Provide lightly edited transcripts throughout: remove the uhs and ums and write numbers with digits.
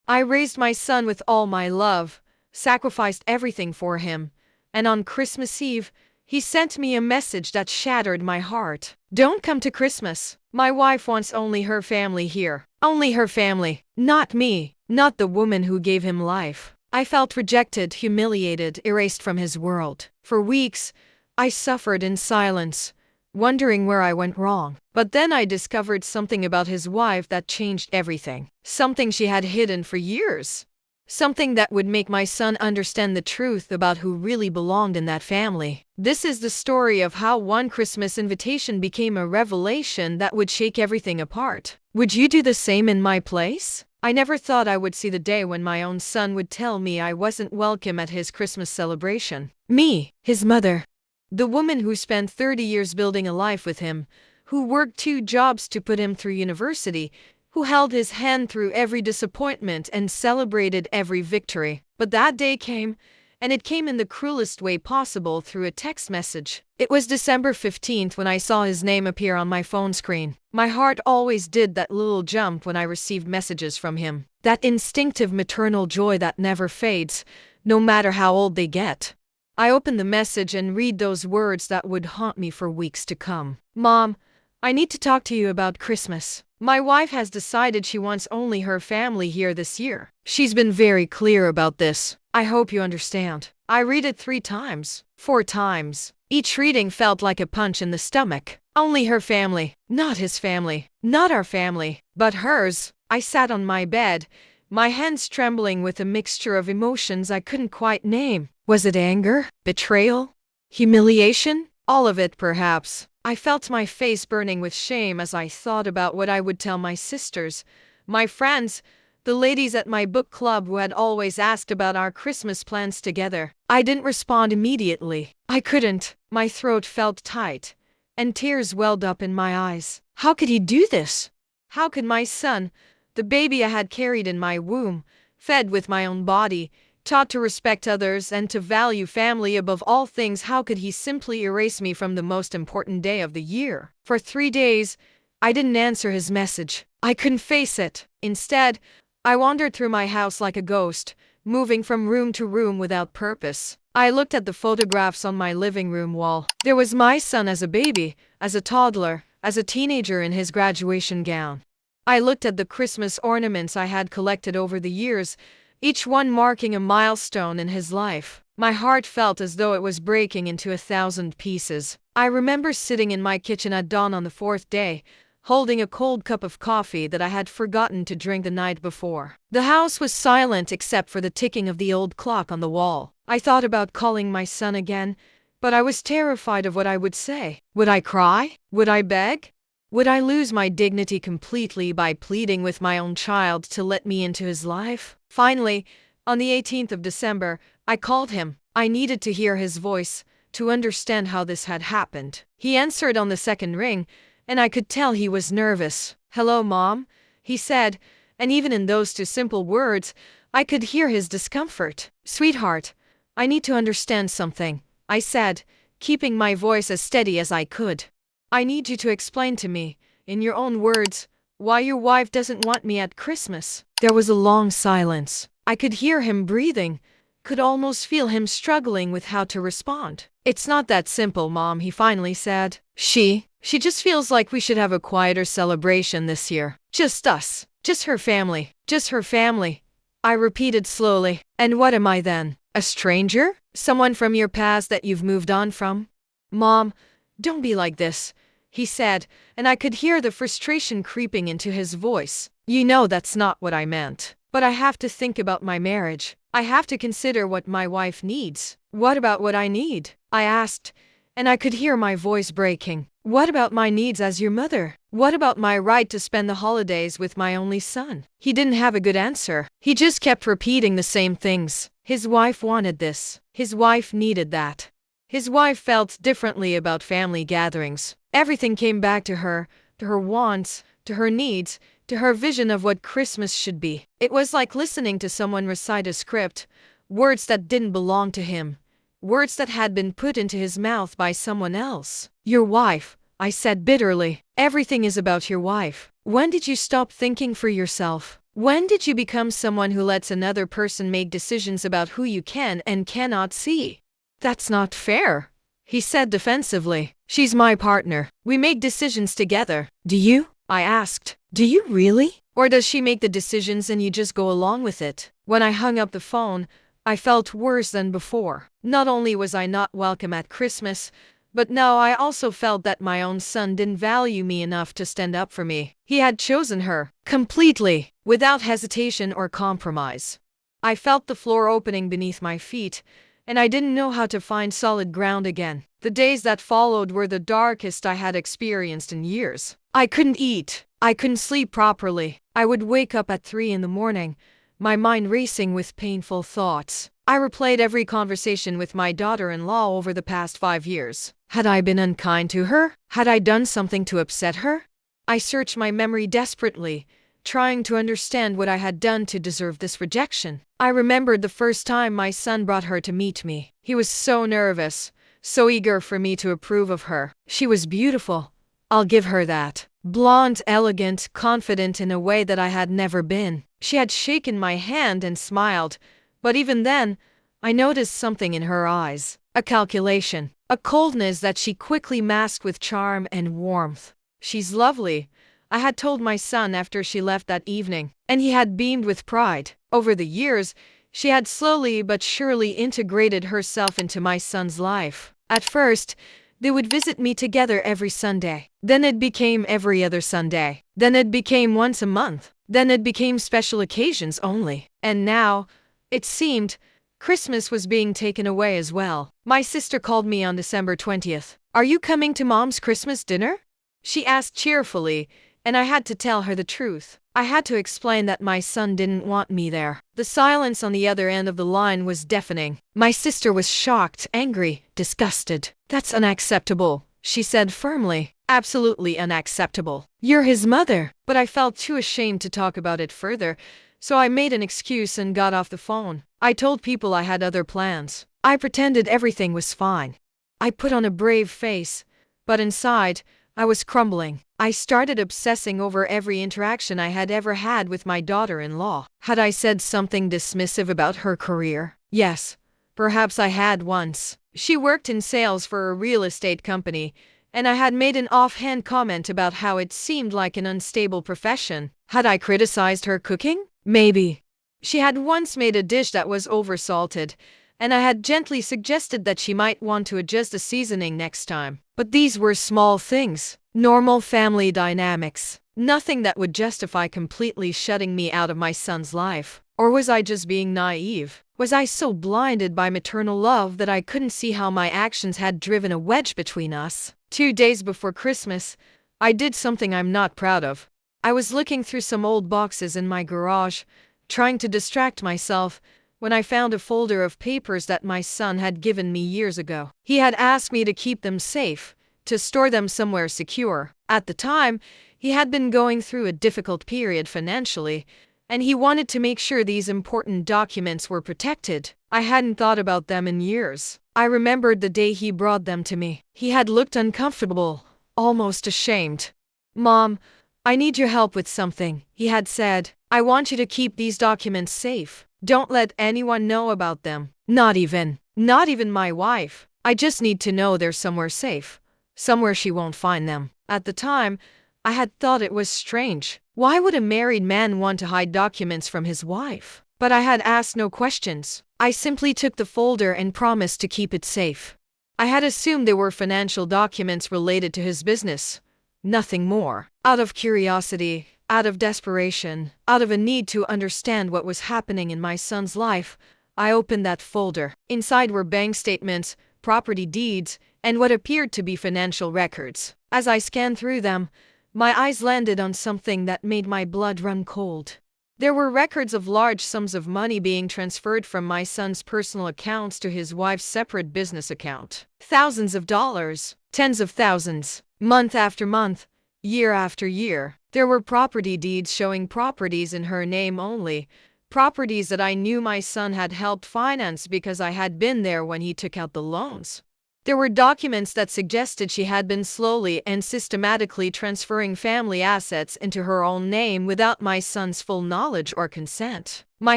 I raised my son with all my love, sacrificed everything for him, and on Christmas Eve, he sent me a message that shattered my heart. Don't come to Christmas. My wife wants only her family here. Only her family. Not me. Not the woman who gave him life. I felt rejected, humiliated, erased from his world. For weeks, I suffered in silence, wondering where I went wrong. But then I discovered something about his wife that changed everything. Something she had hidden for years. Something that would make my son understand the truth about who really belonged in that family. This is the story of how one Christmas invitation became a revelation that would shake everything apart. Would you do the same in my place? I never thought I would see the day when my own son would tell me I wasn't welcome at his Christmas celebration. Me, his mother. The woman who spent 30 years building a life with him, who worked 2 jobs to put him through university, who held his hand through every disappointment and celebrated every victory. But that day came, and it came in the cruelest way possible through a text message. It was December 15th when I saw his name appear on my phone screen. My heart always did that little jump when I received messages from him. That instinctive maternal joy that never fades, no matter how old they get. I opened the message and read those words that would haunt me for weeks to come. Mom, I need to talk to you about Christmas. My wife has decided she wants only her family here this year. She's been very clear about this. I hope you understand. I read it 3 times, 4 times. Each reading felt like a punch in the stomach. Only her family, not his family, not our family, but hers. I sat on my bed, my hands trembling with a mixture of emotions I couldn't quite name. Was it anger? Betrayal? Humiliation? All of it, perhaps. I felt my face burning with shame as I thought about what I would tell my sisters, my friends, the ladies at my book club who had always asked about our Christmas plans together. I didn't respond immediately. I couldn't. My throat felt tight, and tears welled up in my eyes. How could he do this? How could my son, the baby I had carried in my womb, fed with my own body, taught to respect others and to value family above all things, how could he simply erase me from the most important day of the year? For 3 days, I didn't answer his message. I couldn't face it. Instead, I wandered through my house like a ghost, moving from room to room without purpose. I looked at the photographs on my living room wall. There was my son as a baby, as a toddler, as a teenager in his graduation gown. I looked at the Christmas ornaments I had collected over the years, each one marking a milestone in his life. My heart felt as though it was breaking into 1,000 pieces. I remember sitting in my kitchen at dawn on the 4th day, holding a cold cup of coffee that I had forgotten to drink the night before. The house was silent except for the ticking of the old clock on the wall. I thought about calling my son again, but I was terrified of what I would say. Would I cry? Would I beg? Would I lose my dignity completely by pleading with my own child to let me into his life? Finally, on the 18th of December, I called him. I needed to hear his voice, to understand how this had happened. He answered on the 2nd ring, and I could tell he was nervous. "Hello, Mom," he said, and even in those 2 simple words, I could hear his discomfort. "Sweetheart, I need to understand something," I said, keeping my voice as steady as I could. "I need you to explain to me, in your own words, why your wife doesn't want me at Christmas." There was a long silence. I could hear him breathing, could almost feel him struggling with how to respond. "It's not that simple, Mom," he finally said. She just feels like we should have a quieter celebration this year. Just us. Just her family. Just her family." I repeated slowly. "And what am I then? A stranger? Someone from your past that you've moved on from?" "Mom, don't be like this," he said, and I could hear the frustration creeping into his voice. "You know that's not what I meant. But I have to think about my marriage. I have to consider what my wife needs." "What about what I need?" I asked, and I could hear my voice breaking. "What about my needs as your mother? What about my right to spend the holidays with my only son?" He didn't have a good answer. He just kept repeating the same things. His wife wanted this. His wife needed that. His wife felt differently about family gatherings. Everything came back to her wants, to her needs, to her vision of what Christmas should be. It was like listening to someone recite a script, words that didn't belong to him, words that had been put into his mouth by someone else. "Your wife," I said bitterly. "Everything is about your wife. When did you stop thinking for yourself? When did you become someone who lets another person make decisions about who you can and cannot see? That's not fair, he said defensively. She's my partner. We make decisions together. Do you? I asked. Do you really? Or does she make the decisions and you just go along with it? When I hung up the phone, I felt worse than before. Not only was I not welcome at Christmas, but now I also felt that my own son didn't value me enough to stand up for me. He had chosen her, completely, without hesitation or compromise. I felt the floor opening beneath my feet, and I didn't know how to find solid ground again. The days that followed were the darkest I had experienced in years. I couldn't eat. I couldn't sleep properly. I would wake up at 3 in the morning, my mind racing with painful thoughts. I replayed every conversation with my daughter-in-law over the past 5 years. Had I been unkind to her? Had I done something to upset her? I searched my memory desperately, trying to understand what I had done to deserve this rejection. I remembered the first time my son brought her to meet me. He was so nervous, so eager for me to approve of her. She was beautiful. I'll give her that. Blonde, elegant, confident in a way that I had never been. She had shaken my hand and smiled, but even then, I noticed something in her eyes. A calculation. A coldness that she quickly masked with charm and warmth. She's lovely, I had told my son after she left that evening, and he had beamed with pride. Over the years, she had slowly but surely integrated herself into my son's life. At first, they would visit me together every Sunday. Then it became every other Sunday. Then it became once a month. Then it became special occasions only. And now, it seemed, Christmas was being taken away as well. My sister called me on December 20th. Are you coming to Mom's Christmas dinner? She asked cheerfully, and I had to tell her the truth. I had to explain that my son didn't want me there. The silence on the other end of the line was deafening. My sister was shocked, angry, disgusted. That's unacceptable, she said firmly. Absolutely unacceptable. You're his mother. But I felt too ashamed to talk about it further, so I made an excuse and got off the phone. I told people I had other plans. I pretended everything was fine. I put on a brave face, but inside, I was crumbling. I started obsessing over every interaction I had ever had with my daughter-in-law. Had I said something dismissive about her career? Yes, perhaps I had once. She worked in sales for a real estate company, and I had made an offhand comment about how it seemed like an unstable profession. Had I criticized her cooking? Maybe. She had once made a dish that was oversalted, and I had gently suggested that she might want to adjust the seasoning next time. But these were small things, normal family dynamics, nothing that would justify completely shutting me out of my son's life. Or was I just being naive? Was I so blinded by maternal love that I couldn't see how my actions had driven a wedge between us? 2 days before Christmas, I did something I'm not proud of. I was looking through some old boxes in my garage, trying to distract myself, when I found a folder of papers that my son had given me years ago. He had asked me to keep them safe, to store them somewhere secure. At the time, he had been going through a difficult period financially, and he wanted to make sure these important documents were protected. I hadn't thought about them in years. I remembered the day he brought them to me. He had looked uncomfortable, almost ashamed. "Mom, I need your help with something," he had said. "I want you to keep these documents safe. Don't let anyone know about them. Not even my wife. I just need to know they're somewhere safe, somewhere she won't find them." At the time, I had thought it was strange. Why would a married man want to hide documents from his wife? But I had asked no questions. I simply took the folder and promised to keep it safe. I had assumed they were financial documents related to his business. Nothing more. Out of curiosity, out of desperation, out of a need to understand what was happening in my son's life, I opened that folder. Inside were bank statements, property deeds, and what appeared to be financial records. As I scanned through them, my eyes landed on something that made my blood run cold. There were records of large sums of money being transferred from my son's personal accounts to his wife's separate business account. Thousands of dollars, tens of thousands, month after month, year after year. There were property deeds showing properties in her name only, properties that I knew my son had helped finance because I had been there when he took out the loans. There were documents that suggested she had been slowly and systematically transferring family assets into her own name without my son's full knowledge or consent. My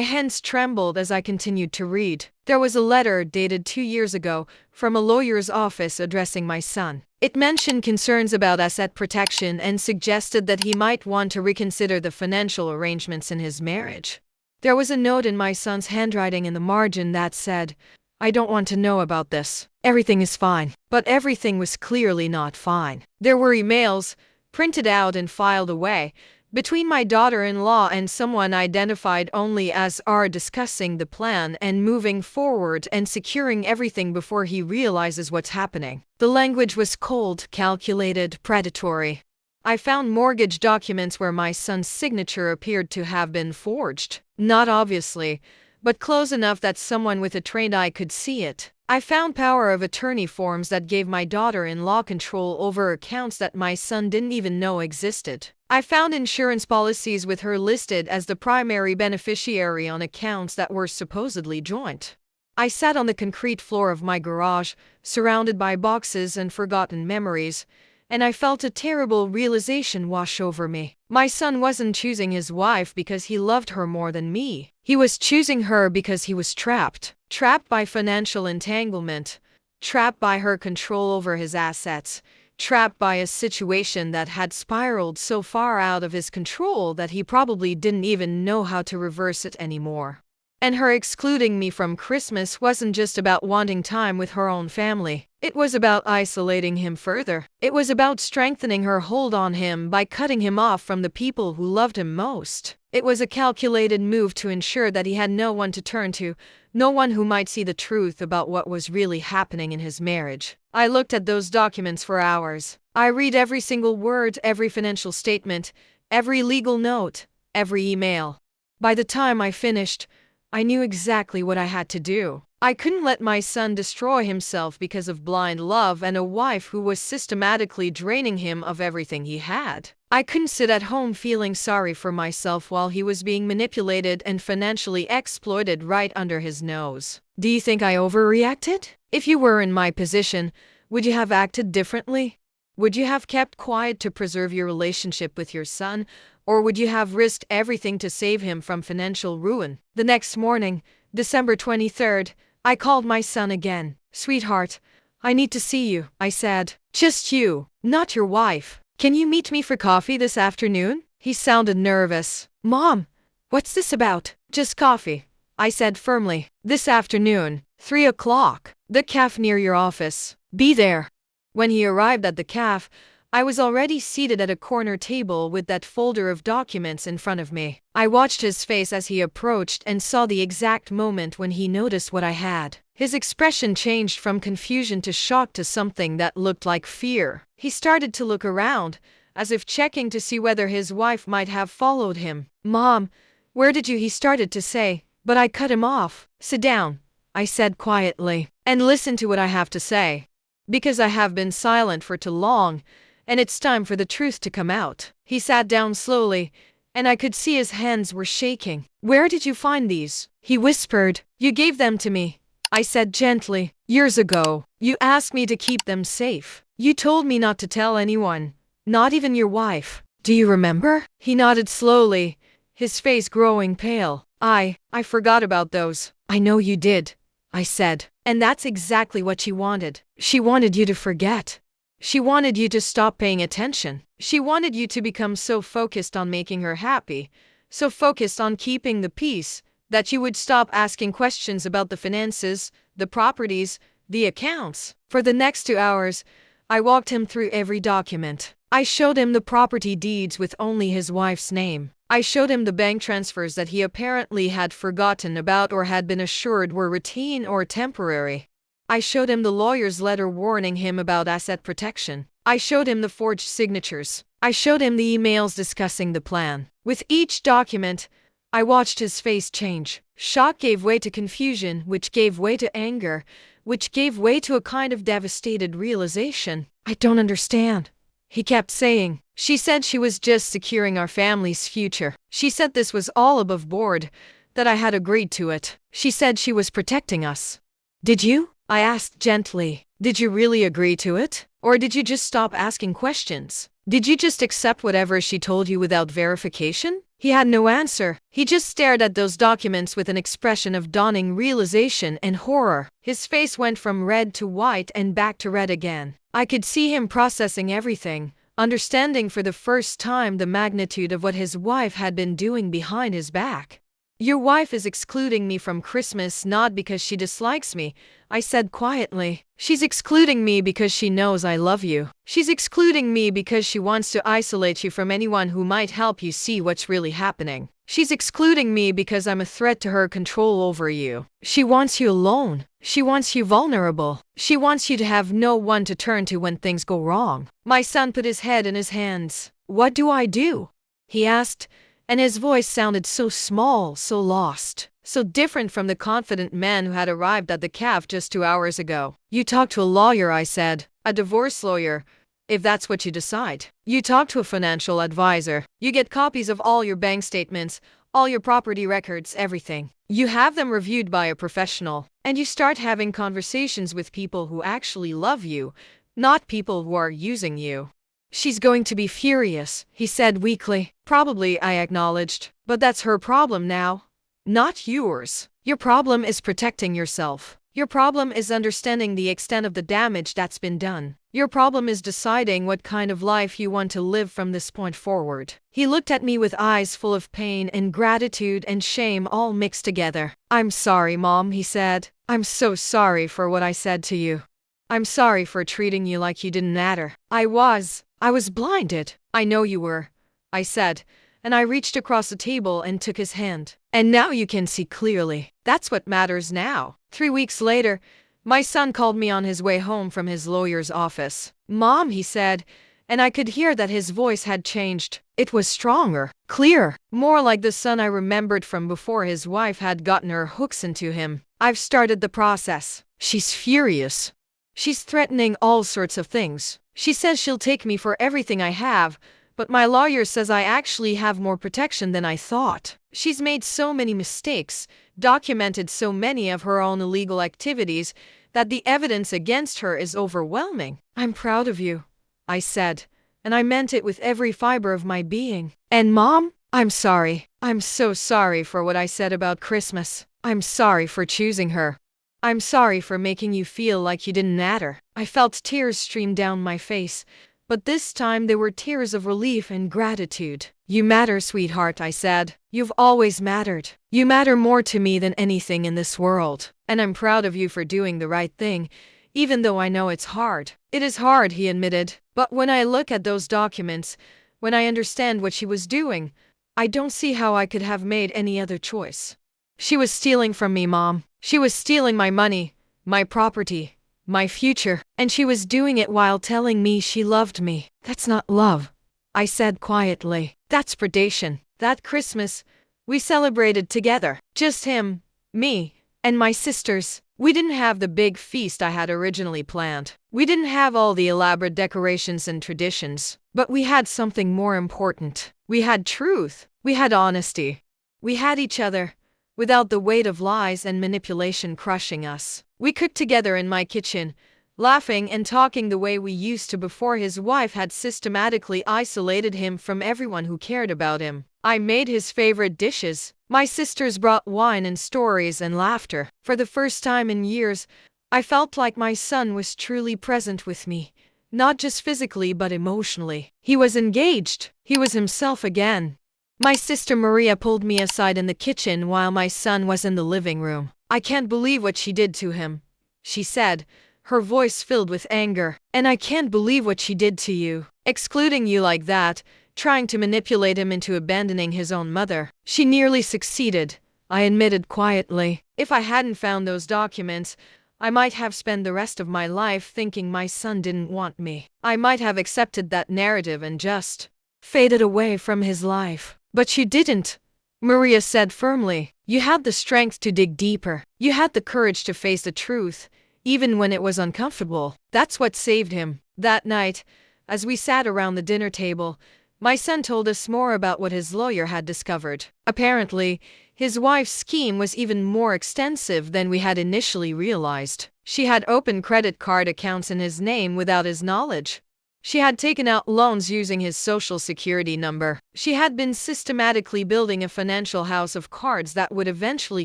hands trembled as I continued to read. There was a letter dated 2 years ago from a lawyer's office addressing my son. It mentioned concerns about asset protection and suggested that he might want to reconsider the financial arrangements in his marriage. There was a note in my son's handwriting in the margin that said, "I don't want to know about this. Everything is fine." But everything was clearly not fine. There were emails, printed out and filed away, between my daughter-in-law and someone identified only as R discussing the plan and moving forward and securing everything before he realizes what's happening. The language was cold, calculated, predatory. I found mortgage documents where my son's signature appeared to have been forged. Not obviously, but close enough that someone with a trained eye could see it. I found power of attorney forms that gave my daughter-in-law control over accounts that my son didn't even know existed. I found insurance policies with her listed as the primary beneficiary on accounts that were supposedly joint. I sat on the concrete floor of my garage, surrounded by boxes and forgotten memories, and I felt a terrible realization wash over me. My son wasn't choosing his wife because he loved her more than me. He was choosing her because he was trapped. Trapped by financial entanglement. Trapped by her control over his assets. Trapped by a situation that had spiraled so far out of his control that he probably didn't even know how to reverse it anymore. And her excluding me from Christmas wasn't just about wanting time with her own family. It was about isolating him further. It was about strengthening her hold on him by cutting him off from the people who loved him most. It was a calculated move to ensure that he had no one to turn to, no one who might see the truth about what was really happening in his marriage. I looked at those documents for hours. I read every single word, every financial statement, every legal note, every email. By the time I finished, I knew exactly what I had to do. I couldn't let my son destroy himself because of blind love and a wife who was systematically draining him of everything he had. I couldn't sit at home feeling sorry for myself while he was being manipulated and financially exploited right under his nose. Do you think I overreacted? If you were in my position, would you have acted differently? Would you have kept quiet to preserve your relationship with your son? Or would you have risked everything to save him from financial ruin? The next morning, December 23rd, I called my son again. "Sweetheart, I need to see you," I said. "Just you, not your wife. Can you meet me for coffee this afternoon?" He sounded nervous. "Mom, what's this about?" "Just coffee," I said firmly. "This afternoon, 3 o'clock. The cafe near your office. Be there." When he arrived at the cafe, I was already seated at a corner table with that folder of documents in front of me. I watched his face as he approached and saw the exact moment when he noticed what I had. His expression changed from confusion to shock to something that looked like fear. He started to look around, as if checking to see whether his wife might have followed him. "Mom, where did you?" he started to say, but I cut him off. "Sit down," I said quietly, "and listen to what I have to say. Because I have been silent for too long, and it's time for the truth to come out." He sat down slowly, and I could see his hands were shaking. "Where did you find these?" he whispered. "You gave them to me," I said gently. "Years ago. You asked me to keep them safe. You told me not to tell anyone, not even your wife. Do you remember?" He nodded slowly, his face growing pale. I forgot about those." "I know you did," I said. "And that's exactly what she wanted. She wanted you to forget. She wanted you to stop paying attention. She wanted you to become so focused on making her happy, so focused on keeping the peace, that you would stop asking questions about the finances, the properties, the accounts." For the next 2 hours, I walked him through every document. I showed him the property deeds with only his wife's name. I showed him the bank transfers that he apparently had forgotten about or had been assured were routine or temporary. I showed him the lawyer's letter warning him about asset protection. I showed him the forged signatures. I showed him the emails discussing the plan. With each document, I watched his face change. Shock gave way to confusion, which gave way to anger, which gave way to a kind of devastated realization. "I don't understand," he kept saying. "She said she was just securing our family's future. She said this was all above board, that I had agreed to it. She said she was protecting us." "Did you?" I asked gently. Did you really agree to it? Or did you just stop asking questions? Did you just accept whatever she told you without verification? He had no answer. He just stared at those documents with an expression of dawning realization and horror. His face went from red to white and back to red again. I could see him processing everything, understanding for the first time the magnitude of what his wife had been doing behind his back. Your wife is excluding me from Christmas not because she dislikes me, I said quietly. She's excluding me because she knows I love you. She's excluding me because she wants to isolate you from anyone who might help you see what's really happening. She's excluding me because I'm a threat to her control over you. She wants you alone. She wants you vulnerable. She wants you to have no one to turn to when things go wrong. My son put his head in his hands. What do I do? He asked, and his voice sounded so small, so lost, so different from the confident man who had arrived at the cafe just 2 hours ago. You talk to a lawyer, I said. A divorce lawyer, if that's what you decide. You talk to a financial advisor. You get copies of all your bank statements, all your property records, everything. You have them reviewed by a professional. And you start having conversations with people who actually love you, not people who are using you. She's going to be furious, he said weakly. Probably, I acknowledged. But that's her problem now, not yours. Your problem is protecting yourself. Your problem is understanding the extent of the damage that's been done. Your problem is deciding what kind of life you want to live from this point forward. He looked at me with eyes full of pain and gratitude and shame all mixed together. I'm sorry, Mom, he said. I'm so sorry for what I said to you. I'm sorry for treating you like you didn't matter. I was blinded. I know you were, I said, and I reached across the table and took his hand. And now you can see clearly. That's what matters now. 3 weeks later, my son called me on his way home from his lawyer's office. Mom, he said, and I could hear that his voice had changed. It was stronger, clearer, more like the son I remembered from before his wife had gotten her hooks into him. I've started the process. She's furious. She's threatening all sorts of things. She says she'll take me for everything I have, but my lawyer says I actually have more protection than I thought. She's made so many mistakes, documented so many of her own illegal activities, that the evidence against her is overwhelming. I'm proud of you, I said, and I meant it with every fiber of my being. And Mom, I'm sorry. I'm so sorry for what I said about Christmas. I'm sorry for choosing her. I'm sorry for making you feel like you didn't matter. I felt tears stream down my face, but this time they were tears of relief and gratitude. You matter, sweetheart, I said. You've always mattered. You matter more to me than anything in this world. And I'm proud of you for doing the right thing, even though I know it's hard. It is hard, he admitted. But when I look at those documents, when I understand what she was doing, I don't see how I could have made any other choice. She was stealing from me, Mom. She was stealing my money, my property, my future, and she was doing it while telling me she loved me. That's not love, I said quietly. That's predation. That Christmas, we celebrated together. Just him, me, and my sisters. We didn't have the big feast I had originally planned. We didn't have all the elaborate decorations and traditions. But we had something more important. We had truth. We had honesty. We had each other, without the weight of lies and manipulation crushing us. We cooked together in my kitchen, laughing and talking the way we used to before his wife had systematically isolated him from everyone who cared about him. I made his favorite dishes. My sisters brought wine and stories and laughter. For the first time in years, I felt like my son was truly present with me, not just physically but emotionally. He was engaged. He was himself again. My sister Maria pulled me aside in the kitchen while my son was in the living room. I can't believe what she did to him, she said, her voice filled with anger. And I can't believe what she did to you, excluding you like that, trying to manipulate him into abandoning his own mother. She nearly succeeded, I admitted quietly. If I hadn't found those documents, I might have spent the rest of my life thinking my son didn't want me. I might have accepted that narrative and just faded away from his life. But you didn't, Maria said firmly. You had the strength to dig deeper. You had the courage to face the truth, even when it was uncomfortable. That's what saved him. That night, as we sat around the dinner table, My son told us more about what his lawyer had discovered. Apparently, his wife's scheme was even more extensive than we had initially realized. She had opened credit card accounts in his name without his knowledge. She had taken out loans using his social security number. She had been systematically building a financial house of cards that would eventually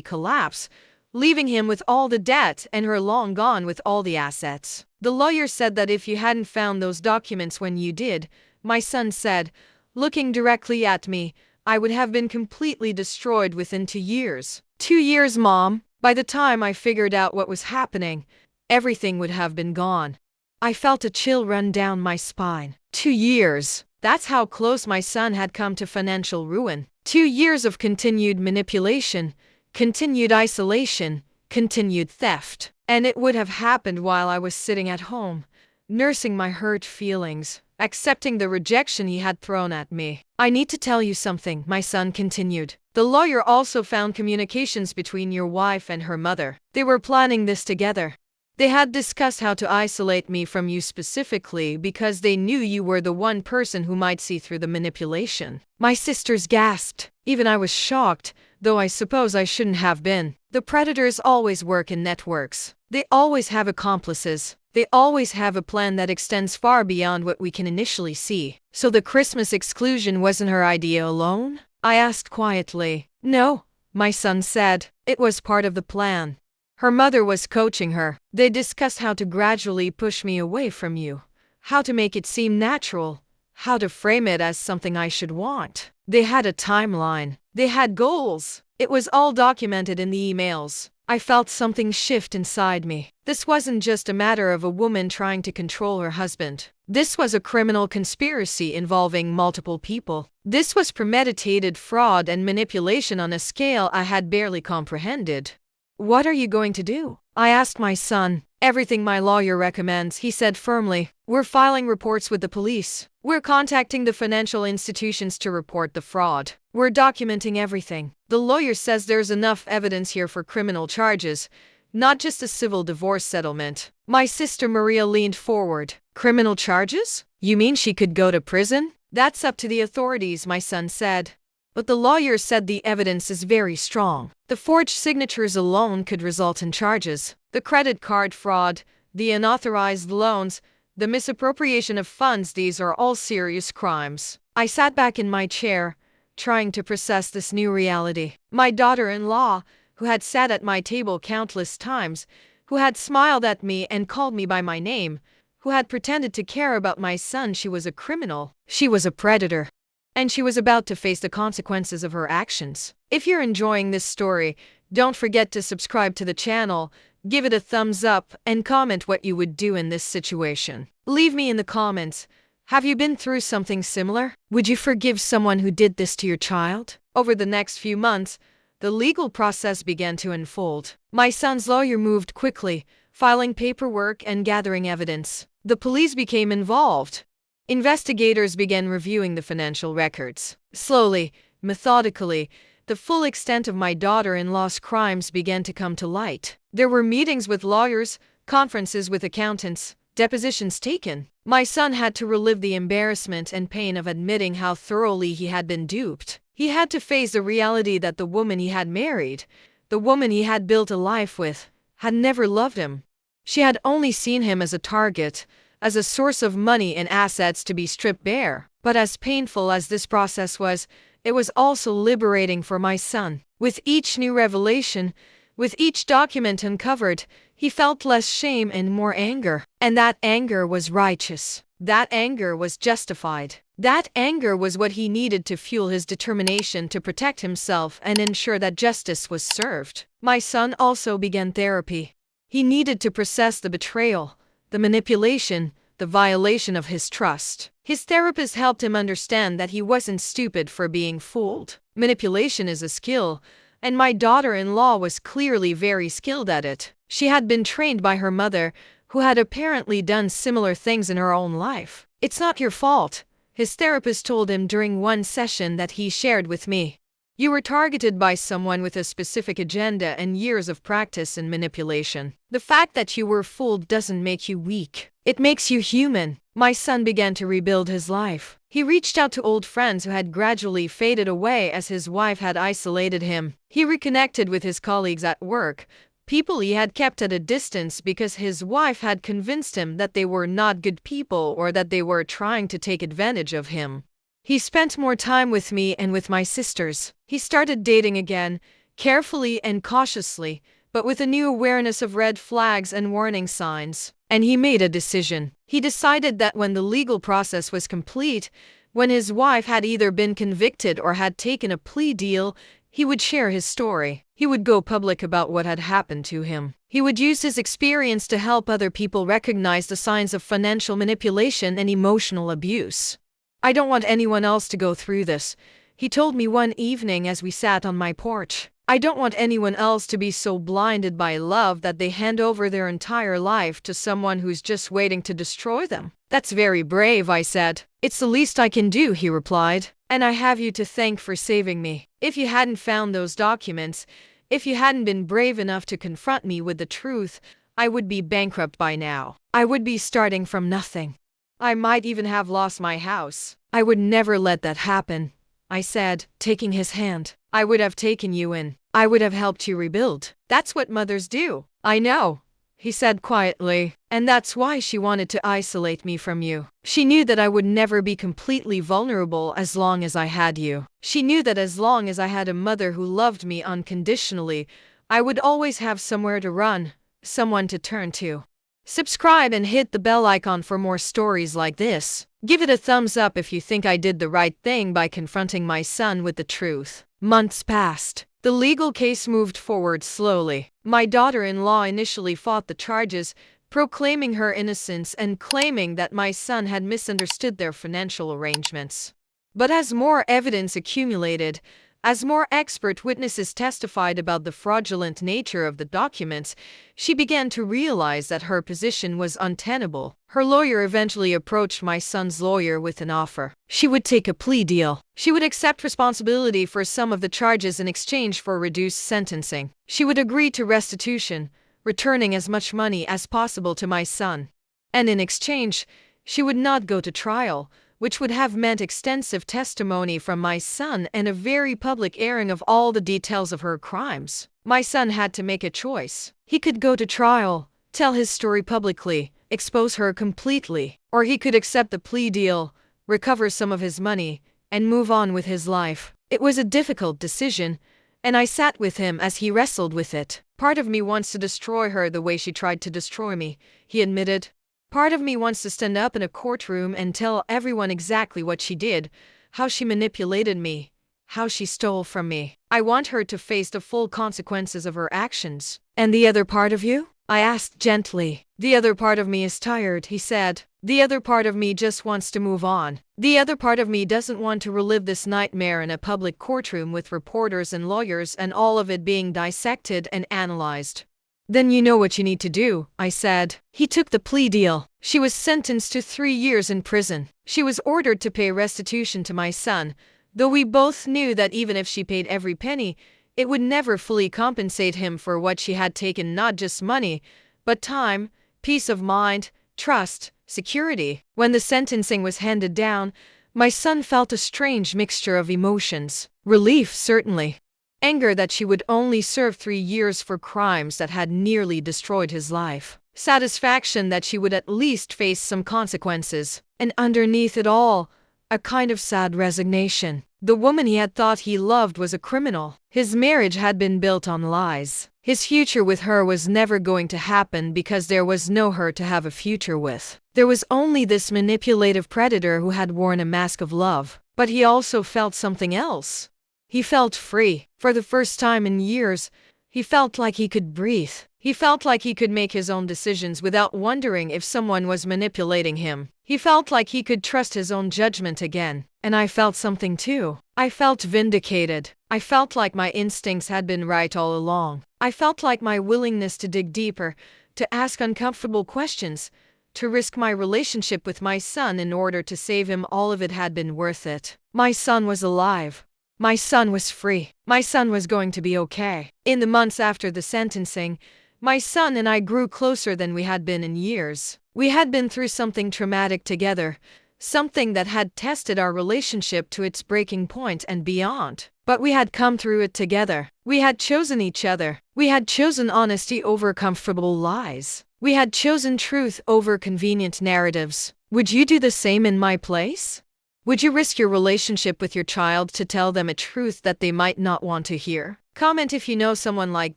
collapse, leaving him with all the debt and her long gone with all the assets. The lawyer said that if you hadn't found those documents when you did, my son said, looking directly at me, I would have been completely destroyed within 2 years. 2 years, Mom. By the time I figured out what was happening, everything would have been gone. I felt a chill run down my spine. 2 years. That's how close my son had come to financial ruin. 2 years of continued manipulation, continued isolation, continued theft. And it would have happened while I was sitting at home, nursing my hurt feelings, accepting the rejection he had thrown at me. I need to tell you something, my son continued. The lawyer also found communications between your wife and her mother. They were planning this together. They had discussed how to isolate me from you specifically because they knew you were the one person who might see through the manipulation. My sisters gasped. Even I was shocked, though I suppose I shouldn't have been. The predators always work in networks. They always have accomplices. They always have a plan that extends far beyond what we can initially see. So the Christmas exclusion wasn't her idea alone? I asked quietly. No, my son said. It was part of the plan. Her mother was coaching her. They discussed how to gradually push me away from you, how to make it seem natural, how to frame it as something I should want. They had a timeline. They had goals. It was all documented in the emails. I felt something shift inside me. This wasn't just a matter of a woman trying to control her husband. This was a criminal conspiracy involving multiple people. This was premeditated fraud and manipulation on a scale I had barely comprehended. What are you going to do? I asked my son. Everything my lawyer recommends, he said firmly. We're filing reports with the police. We're contacting the financial institutions to report the fraud. We're documenting everything. The lawyer says there's enough evidence here for criminal charges, not just a civil divorce settlement. My sister Maria leaned forward. Criminal charges? You mean she could go to prison? That's up to the authorities, my son said. But the lawyer said the evidence is very strong. The forged signatures alone could result in charges. The credit card fraud, the unauthorized loans, the misappropriation of funds, these are all serious crimes. I sat back in my chair, trying to process this new reality. My daughter-in-law, who had sat at my table countless times, who had smiled at me and called me by my name, who had pretended to care about my son, she was a criminal. She was a predator. And she was about to face the consequences of her actions. If you're enjoying this story, don't forget to subscribe to the channel, give it a thumbs up, and comment what you would do in this situation. Leave me in the comments. Have you been through something similar? Would you forgive someone who did this to your child? Over the next few months, the legal process began to unfold. My son's lawyer moved quickly, filing paperwork and gathering evidence. The police became involved. Investigators began reviewing the financial records. Slowly, methodically, the full extent of my daughter-in-law's crimes began to come to light. There were meetings with lawyers, conferences with accountants, depositions taken. My son had to relive the embarrassment and pain of admitting how thoroughly he had been duped. He had to face the reality that the woman he had married, the woman he had built a life with, had never loved him. She had only seen him as a target, as a source of money and assets to be stripped bare. But as painful as this process was, it was also liberating for my son. With each new revelation, with each document uncovered, he felt less shame and more anger. And that anger was righteous. That anger was justified. That anger was what he needed to fuel his determination to protect himself and ensure that justice was served. My son also began therapy. He needed to process the betrayal, the manipulation, the violation of his trust. His therapist helped him understand that he wasn't stupid for being fooled. Manipulation is a skill, and my daughter-in-law was clearly very skilled at it. She had been trained by her mother, who had apparently done similar things in her own life. It's not your fault, his therapist told him during one session that he shared with me. You were targeted by someone with a specific agenda and years of practice in manipulation. The fact that you were fooled doesn't make you weak. It makes you human. My son began to rebuild his life. He reached out to old friends who had gradually faded away as his wife had isolated him. He reconnected with his colleagues at work, people he had kept at a distance because his wife had convinced him that they were not good people or that they were trying to take advantage of him. He spent more time with me and with my sisters. He started dating again, carefully and cautiously, but with a new awareness of red flags and warning signs. And he made a decision. He decided that when the legal process was complete, when his wife had either been convicted or had taken a plea deal, he would share his story. He would go public about what had happened to him. He would use his experience to help other people recognize the signs of financial manipulation and emotional abuse. I don't want anyone else to go through this, he told me one evening as we sat on my porch. I don't want anyone else to be so blinded by love that they hand over their entire life to someone who's just waiting to destroy them. That's very brave, I said. It's the least I can do, he replied. And I have you to thank for saving me. If you hadn't found those documents, if you hadn't been brave enough to confront me with the truth, I would be bankrupt by now. I would be starting from nothing. I might even have lost my house. I would never let that happen, I said, taking his hand. I would have taken you in. I would have helped you rebuild. That's what mothers do. I know, he said quietly. And that's why she wanted to isolate me from you. She knew that I would never be completely vulnerable as long as I had you. She knew that as long as I had a mother who loved me unconditionally, I would always have somewhere to run, someone to turn to. Subscribe and hit the bell icon for more stories like this. Give it a thumbs up if you think I did the right thing by confronting my son with the truth. Months passed. The legal case moved forward slowly. My daughter-in-law initially fought the charges, proclaiming her innocence and claiming that my son had misunderstood their financial arrangements. But as more evidence accumulated, as more expert witnesses testified about the fraudulent nature of the documents, she began to realize that her position was untenable. Her lawyer eventually approached my son's lawyer with an offer. She would take a plea deal. She would accept responsibility for some of the charges in exchange for reduced sentencing. She would agree to restitution, returning as much money as possible to my son. And in exchange, she would not go to trial, which would have meant extensive testimony from my son and a very public airing of all the details of her crimes. My son had to make a choice. He could go to trial, tell his story publicly, expose her completely, or he could accept the plea deal, recover some of his money, and move on with his life. It was a difficult decision, and I sat with him as he wrestled with it. Part of me wants to destroy her the way she tried to destroy me, he admitted. Part of me wants to stand up in a courtroom and tell everyone exactly what she did, how she manipulated me, how she stole from me. I want her to face the full consequences of her actions. And the other part of you? I asked gently. The other part of me is tired, he said. The other part of me just wants to move on. The other part of me doesn't want to relive this nightmare in a public courtroom with reporters and lawyers and all of it being dissected and analyzed. Then you know what you need to do, I said. He took the plea deal. She was sentenced to 3 years in prison. She was ordered to pay restitution to my son, though we both knew that even if she paid every penny, it would never fully compensate him for what she had taken, not just money, but time, peace of mind, trust, security. When the sentencing was handed down, my son felt a strange mixture of emotions. Relief, certainly. Anger that she would only serve 3 years for crimes that had nearly destroyed his life. Satisfaction that she would at least face some consequences. And underneath it all, a kind of sad resignation. The woman he had thought he loved was a criminal. His marriage had been built on lies. His future with her was never going to happen because there was no her to have a future with. There was only this manipulative predator who had worn a mask of love. But he also felt something else. He felt free. For the first time in years, he felt like he could breathe. He felt like he could make his own decisions without wondering if someone was manipulating him. He felt like he could trust his own judgment again. And I felt something too. I felt vindicated. I felt like my instincts had been right all along. I felt like my willingness to dig deeper, to ask uncomfortable questions, to risk my relationship with my son in order to save him, all of it had been worth it. My son was alive. My son was free. My son was going to be okay. In the months after the sentencing, my son and I grew closer than we had been in years. We had been through something traumatic together, something that had tested our relationship to its breaking point and beyond. But we had come through it together. We had chosen each other. We had chosen honesty over comfortable lies. We had chosen truth over convenient narratives. Would you do the same in my place? Would you risk your relationship with your child to tell them a truth that they might not want to hear? Comment if you know someone like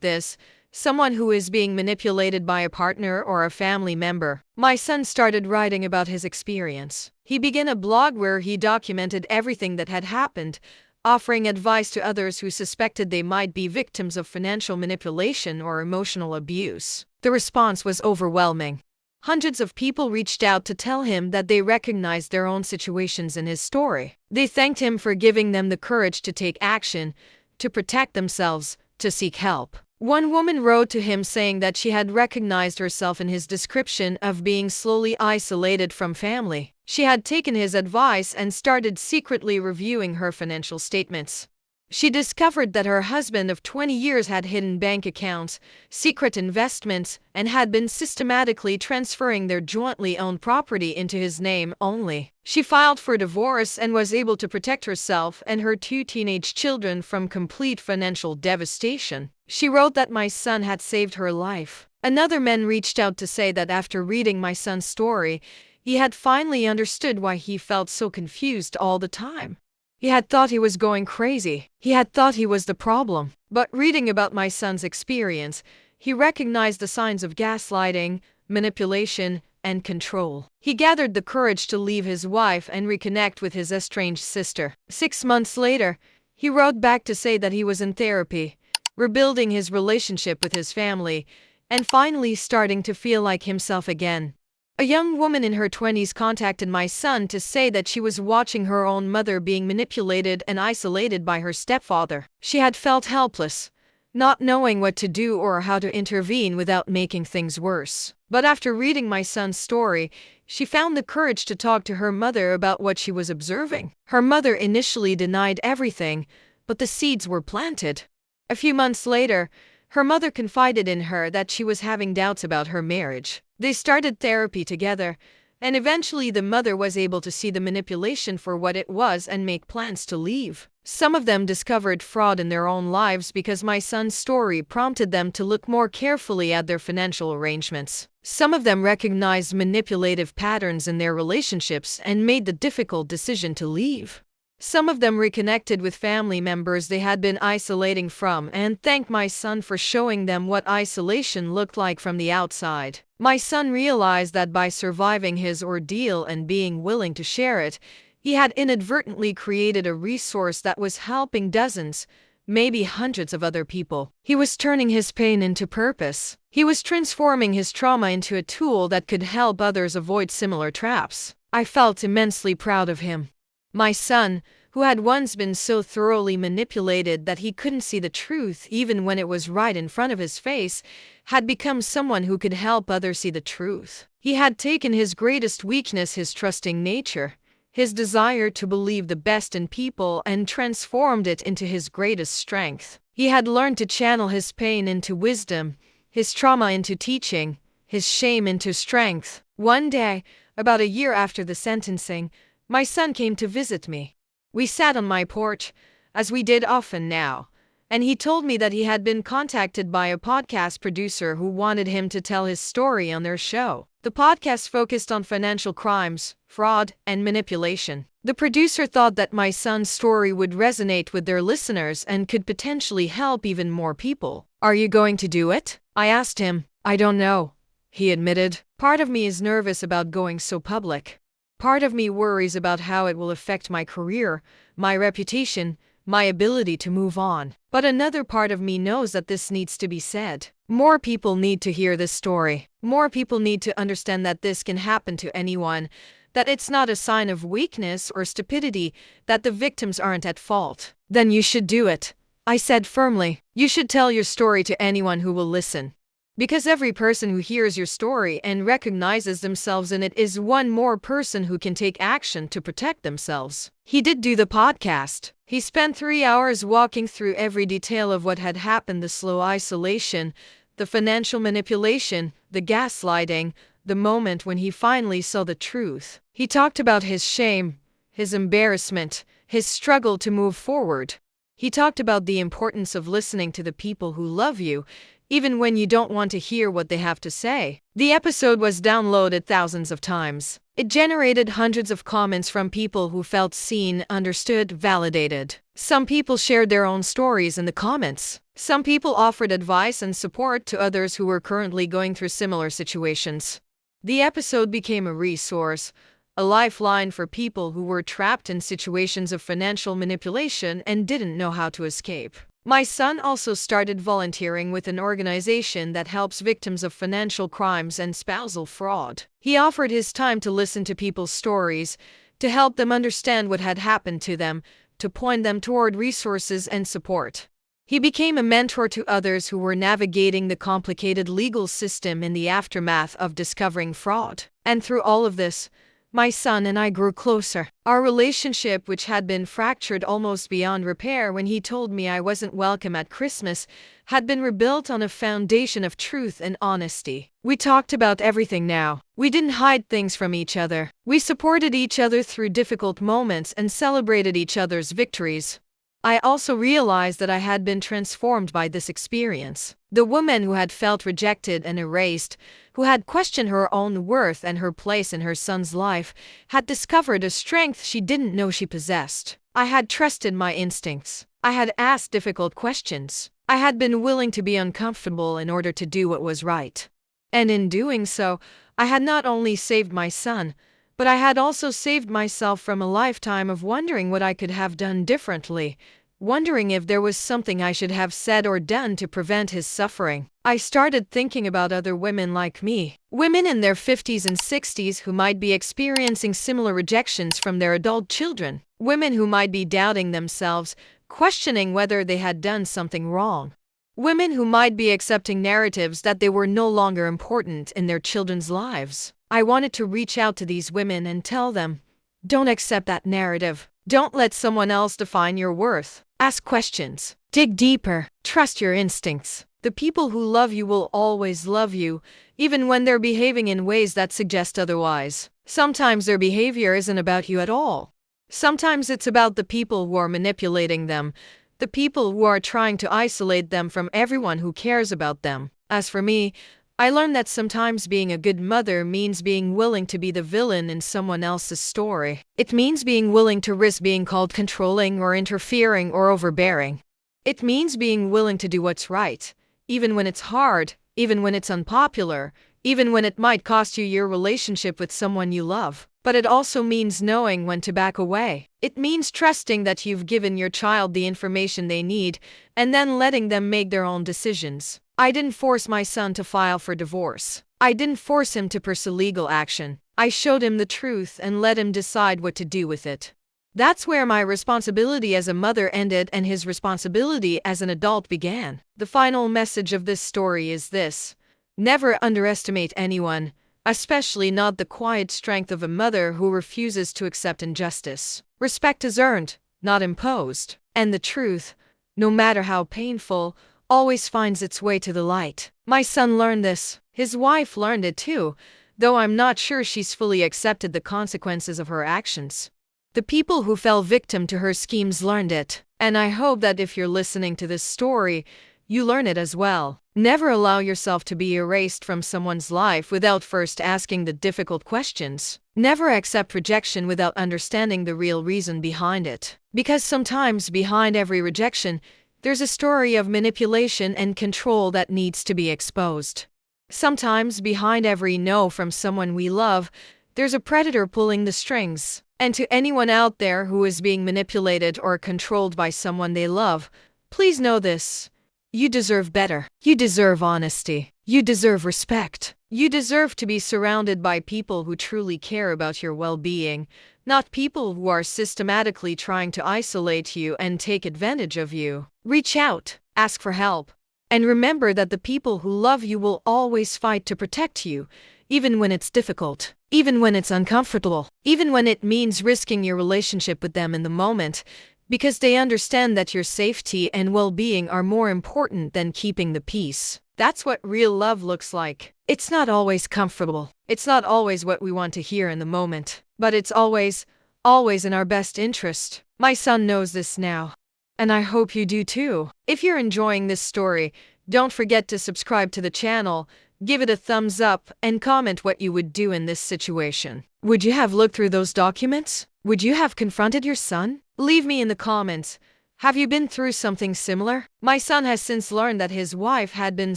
this, someone who is being manipulated by a partner or a family member. My son started writing about his experience. He began a blog where he documented everything that had happened, offering advice to others who suspected they might be victims of financial manipulation or emotional abuse. The response was overwhelming. Hundreds of people reached out to tell him that they recognized their own situations in his story. They thanked him for giving them the courage to take action, to protect themselves, to seek help. One woman wrote to him saying that she had recognized herself in his description of being slowly isolated from family. She had taken his advice and started secretly reviewing her financial statements. She discovered that her husband of 20 years had hidden bank accounts, secret investments, and had been systematically transferring their jointly owned property into his name only. She filed for divorce and was able to protect herself and her 2 teenage children from complete financial devastation. She wrote that my son had saved her life. Another man reached out to say that after reading my son's story, he had finally understood why he felt so confused all the time. He had thought he was going crazy. He had thought he was the problem. But reading about my son's experience, he recognized the signs of gaslighting, manipulation, and control. He gathered the courage to leave his wife and reconnect with his estranged sister. 6 months later, he wrote back to say that he was in therapy, rebuilding his relationship with his family, and finally starting to feel like himself again. A young woman in her 20s contacted my son to say that she was watching her own mother being manipulated and isolated by her stepfather. She had felt helpless, not knowing what to do or how to intervene without making things worse. But after reading my son's story, she found the courage to talk to her mother about what she was observing. Her mother initially denied everything, but the seeds were planted. A few months later, her mother confided in her that she was having doubts about her marriage. They started therapy together, and eventually the mother was able to see the manipulation for what it was and make plans to leave. Some of them discovered fraud in their own lives because my son's story prompted them to look more carefully at their financial arrangements. Some of them recognized manipulative patterns in their relationships and made the difficult decision to leave. Some of them reconnected with family members they had been isolating from and thanked my son for showing them what isolation looked like from the outside. My son realized that by surviving his ordeal and being willing to share it, he had inadvertently created a resource that was helping dozens, maybe hundreds of other people. He was turning his pain into purpose. He was transforming his trauma into a tool that could help others avoid similar traps. I felt immensely proud of him. My son, who had once been so thoroughly manipulated that he couldn't see the truth even when it was right in front of his face, had become someone who could help others see the truth. He had taken his greatest weakness, his trusting nature, his desire to believe the best in people, and transformed it into his greatest strength. He had learned to channel his pain into wisdom, his trauma into teaching, his shame into strength. One day, about a year after the sentencing, my son came to visit me. We sat on my porch, as we did often now, and he told me that he had been contacted by a podcast producer who wanted him to tell his story on their show. The podcast focused on financial crimes, fraud, and manipulation. The producer thought that my son's story would resonate with their listeners and could potentially help even more people. "Are you going to do it?" I asked him. "I don't know," he admitted. "Part of me is nervous about going so public. Part of me worries about how it will affect my career, my reputation, my ability to move on. But another part of me knows that this needs to be said. More people need to hear this story. More people need to understand that this can happen to anyone, that it's not a sign of weakness or stupidity, that the victims aren't at fault." "Then you should do it," I said firmly. "You should tell your story to anyone who will listen. Because every person who hears your story and recognizes themselves in it is one more person who can take action to protect themselves." He did do the podcast. He spent 3 hours walking through every detail of what had happened: the slow isolation, the financial manipulation, the gaslighting, the moment when he finally saw the truth. He talked about his shame, his embarrassment, his struggle to move forward. He talked about the importance of listening to the people who love you, even when you don't want to hear what they have to say. The episode was downloaded thousands of times. It generated hundreds of comments from people who felt seen, understood, validated. Some people shared their own stories in the comments. Some people offered advice and support to others who were currently going through similar situations. The episode became a resource, a lifeline for people who were trapped in situations of financial manipulation and didn't know how to escape. My son also started volunteering with an organization that helps victims of financial crimes and spousal fraud. He offered his time to listen to people's stories, to help them understand what had happened to them, to point them toward resources and support. He became a mentor to others who were navigating the complicated legal system in the aftermath of discovering fraud. And through all of this, my son and I grew closer. Our relationship, which had been fractured almost beyond repair when he told me I wasn't welcome at Christmas, had been rebuilt on a foundation of truth and honesty. We talked about everything now. We didn't hide things from each other. We supported each other through difficult moments and celebrated each other's victories. I also realized that I had been transformed by this experience. The woman who had felt rejected and erased, who had questioned her own worth and her place in her son's life, had discovered a strength she didn't know she possessed. I had trusted my instincts. I had asked difficult questions. I had been willing to be uncomfortable in order to do what was right. And in doing so, I had not only saved my son, but I had also saved myself from a lifetime of wondering what I could have done differently, wondering if there was something I should have said or done to prevent his suffering. I started thinking about other women like me, women in their 50s and 60s who might be experiencing similar rejections from their adult children, women who might be doubting themselves, questioning whether they had done something wrong, women who might be accepting narratives that they were no longer important in their children's lives. I wanted to reach out to these women and tell them, don't accept that narrative. Don't let someone else define your worth. Ask questions. Dig deeper. Trust your instincts. The people who love you will always love you, even when they're behaving in ways that suggest otherwise. Sometimes their behavior isn't about you at all. Sometimes it's about the people who are manipulating them, the people who are trying to isolate them from everyone who cares about them. As for me, I learned that sometimes being a good mother means being willing to be the villain in someone else's story. It means being willing to risk being called controlling or interfering or overbearing. It means being willing to do what's right, even when it's hard, even when it's unpopular, even when it might cost you your relationship with someone you love. But it also means knowing when to back away. It means trusting that you've given your child the information they need and then letting them make their own decisions. I didn't force my son to file for divorce. I didn't force him to pursue legal action. I showed him the truth and let him decide what to do with it. That's where my responsibility as a mother ended and his responsibility as an adult began. The final message of this story is this: never underestimate anyone, especially not the quiet strength of a mother who refuses to accept injustice. Respect is earned, not imposed. And the truth, no matter how painful, always finds its way to the light. My son learned this. His wife learned it too, though I'm not sure she's fully accepted the consequences of her actions. The people who fell victim to her schemes learned it. And I hope that if you're listening to this story, you learn it as well. Never allow yourself to be erased from someone's life without first asking the difficult questions. Never accept rejection without understanding the real reason behind it. Because sometimes behind every rejection, there's a story of manipulation and control that needs to be exposed. Sometimes behind every no from someone we love, there's a predator pulling the strings. And to anyone out there who is being manipulated or controlled by someone they love, please know this: you deserve better. You deserve honesty. You deserve respect. You deserve to be surrounded by people who truly care about your well-being, not people who are systematically trying to isolate you and take advantage of you. Reach out, ask for help, and remember that the people who love you will always fight to protect you, even when it's difficult, even when it's uncomfortable, even when it means risking your relationship with them in the moment, because they understand that your safety and well-being are more important than keeping the peace. That's what real love looks like. It's not always comfortable. It's not always what we want to hear in the moment. But it's always, always in our best interest. My son knows this now. And I hope you do too. If you're enjoying this story, don't forget to subscribe to the channel, give it a thumbs up, and comment what you would do in this situation. Would you have looked through those documents? Would you have confronted your son? Leave me in the comments. Have you been through something similar? My son has since learned that his wife had been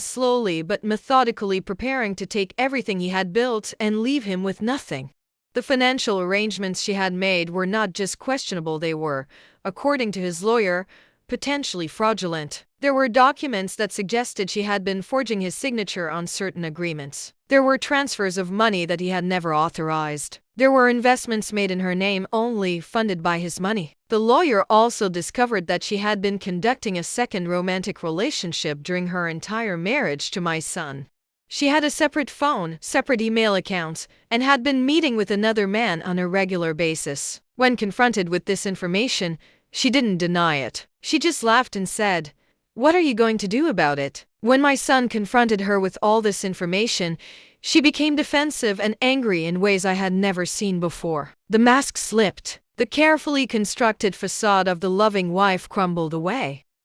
slowly but methodically preparing to take everything he had built and leave him with nothing. The financial arrangements she had made were not just questionable, they were, according to his lawyer, potentially fraudulent. There were documents that suggested she had been forging his signature on certain agreements. There were transfers of money that he had never authorized. There were investments made in her name only, funded by his money. The lawyer also discovered that she had been conducting a second romantic relationship during her entire marriage to my son. She had a separate phone, separate email accounts, and had been meeting with another man on a regular basis. When confronted with this information, she didn't deny it. She just laughed and said, "What are you going to do about it?" When my son confronted her with all this information, she became defensive and angry in ways I had never seen before. The mask slipped. The carefully constructed facade of the loving wife crumbled away.